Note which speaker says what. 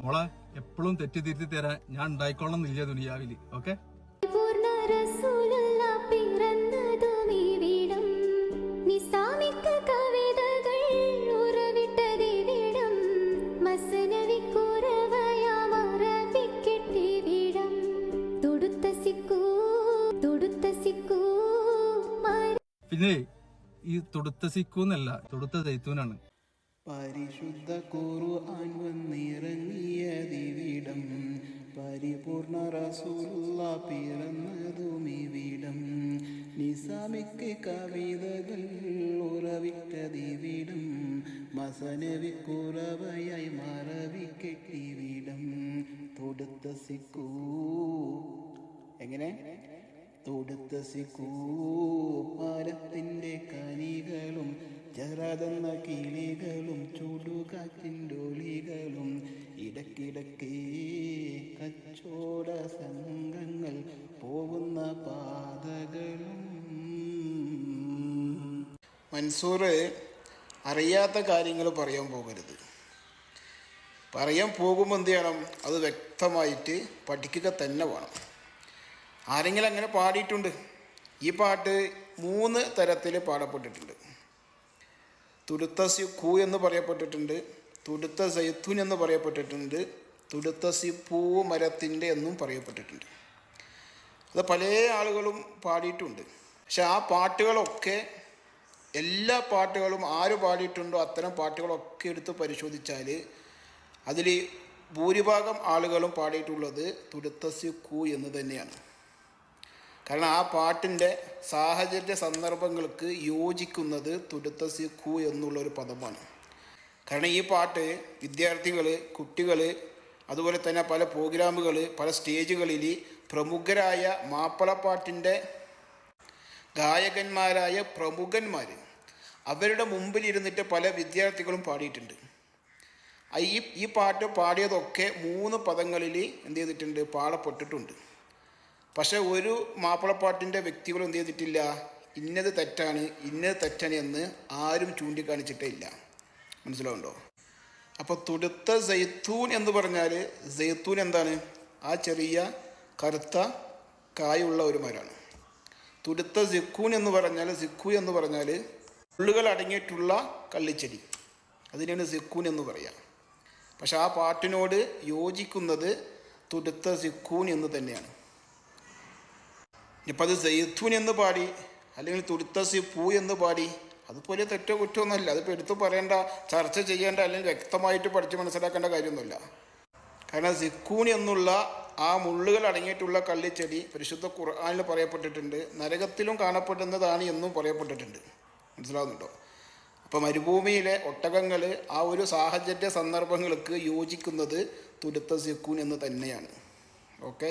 Speaker 1: മോളെ എപ്പോഴും തെറ്റിതിരുത്തി തരാൻ ഞാൻ ഉണ്ടായിക്കൊള്ളണം എന്നില്ല ദുനിയാവില്. ഓക്കെ, പിന്നെ ഈ തൊടുത്ത സിക്കൂന്നല്ല, തൊടുത്ത ജൈത്തൂനാണ്.
Speaker 2: പരിശുദ്ധ ഖുർആൻ വന്നിറങ്ങിയതിവിടം, പരിപൂർണ റസൂലുള്ള പിറന്നതുമിവിടം, നിസാമിക്ക് കവിതകൾ ഉറവിട്ടതിവിടം, മസനവി കുറവയായി മറവിക്കെട്ടിവിടം. തൊടുത്ത സിക്കൂ എങ്ങനെ തൊടുത്ത സിക്കൂ പാലത്തിൻ്റെ കനികളും ജറതെന്ന കിളികളും ചുടുകാറ്റിൻ്റെ ഒളികളും ഇടയ്ക്കിടയ്ക്ക് കച്ചോട സംഘങ്ങൾ പോകുന്ന പാതകളും. മൻസൂർ അറിയാത്ത കാര്യങ്ങൾ പറയാൻ പോകരുത്. പറയാൻ പോകുമ്പോൾ എന്ത് ചെയ്യണം? അത് വ്യക്തമായിട്ട് പഠിക്കുക തന്നെ വേണം. ആരെങ്കിലും അങ്ങനെ പാടിയിട്ടുണ്ട്. ഈ പാട്ട് 3 തരത്തിൽ പാടപ്പെട്ടിട്ടുണ്ട്. തുടുത്ത സിഖു എന്ന് പറയപ്പെട്ടിട്ടുണ്ട്, തുടുത്ത സൈത്തൂൻ എന്ന് പറയപ്പെട്ടിട്ടുണ്ട്, തുടുത്ത സിപ്പൂ മരത്തിൻ്റെ എന്നും പറയപ്പെട്ടിട്ടുണ്ട്. അത് പല ആളുകളും പാടിയിട്ടുണ്ട്. പക്ഷെ ആ പാട്ടുകളൊക്കെ, എല്ലാ പാട്ടുകളും ആര് പാടിയിട്ടുണ്ടോ അത്തരം പാട്ടുകളൊക്കെ എടുത്ത് പരിശോധിച്ചാൽ അതിൽ ഭൂരിഭാഗം ആളുകളും പാടിയിട്ടുള്ളത് തുടുത്ത സിഖു എന്ന് തന്നെയാണ്. കാരണം ആ പാട്ടിൻ്റെ സാഹചര്യ സന്ദർഭങ്ങൾക്ക് യോജിക്കുന്നത് തുടുത്ത സിഖു എന്നുള്ളൊരു പദമാണ്. കാരണം ഈ പാട്ട് വിദ്യാർത്ഥികൾ, കുട്ടികൾ, അതുപോലെ തന്നെ പല പ്രോഗ്രാമുകൾ, പല സ്റ്റേജുകളിൽ പ്രമുഖരായ മാപ്പിളപ്പാട്ടിൻ്റെ ഗായകന്മാരായ പ്രമുഖന്മാർ അവരുടെ മുമ്പിലിരുന്നിട്ട് പല വിദ്യാർത്ഥികളും പാടിയിട്ടുണ്ട്. ഈ പാട്ട് പാടിയതൊക്കെ 3 പദങ്ങളിൽ എന്ത് ചെയ്തിട്ടുണ്ട്? പാടപ്പെട്ടിട്ടുണ്ട്. പക്ഷെ ഒരു മാപ്പിളപ്പാട്ടിൻ്റെ വ്യക്തികളും എന്ത് ചെയ്തിട്ടില്ല? ഇന്നത് തെറ്റാണ്, ഇന്നത് തെറ്റാണ് എന്ന് ആരും ചൂണ്ടിക്കാണിച്ചിട്ടേ ഇല്ല. മനസ്സിലാവുണ്ടോ? അപ്പോൾ തുടുത്ത സൈത്തൂൻ എന്ന് പറഞ്ഞാൽ, സൈത്തൂൻ എന്താണ്? ആ ചെറിയ കറുത്ത കായുള്ള ഒരു മരമാണ്. തുടുത്ത സിഖൂൻ എന്ന് പറഞ്ഞാൽ, സിഖു എന്ന് പറഞ്ഞാൽ മുള്ളുകൾ അടങ്ങിയിട്ടുള്ള കള്ളിച്ചെടി, അതിനാണ് സിഖൂൻ എന്ന് പറയുക. പക്ഷെ ആ പാട്ടിനോട് യോജിക്കുന്നത് തുടുത്ത സിഖൂൻ എന്ന് തന്നെയാണ്. ഇപ്പം അത് സൈത്തൂൻ എന്ന് പാടി അല്ലെങ്കിൽ തുടുത്ത സിപ്പൂ എന്ന് പാടി, അതുപോലെ തെറ്റോ കുറ്റമൊന്നുമല്ല. അതിപ്പോൾ എടുത്തു പറയേണ്ട, ചർച്ച ചെയ്യേണ്ട, അല്ലെങ്കിൽ വ്യക്തമായിട്ട് പഠിച്ച് മനസ്സിലാക്കേണ്ട കാര്യമൊന്നുമില്ല. കാരണം സിഖൂൻ എന്നുള്ള ആ മുള്ളുകൾ അടങ്ങിയിട്ടുള്ള കള്ളിച്ചെടി പരിശുദ്ധ ഖുർആനിൽ പറയപ്പെട്ടിട്ടുണ്ട്, നരകത്തിലും കാണപ്പെടുന്നതാണ് എന്നും പറയപ്പെട്ടിട്ടുണ്ട്. മനസ്സിലാവുന്നുണ്ടോ? അപ്പോൾ മരുഭൂമിയിലെ ഒട്ടകങ്ങൾ ആ ഒരു സാഹചര്യ സന്ദർഭങ്ങൾക്ക് യോജിക്കുന്നത് തുടുത്ത സിഖൂൻ എന്ന് തന്നെയാണ്. ഓക്കെ.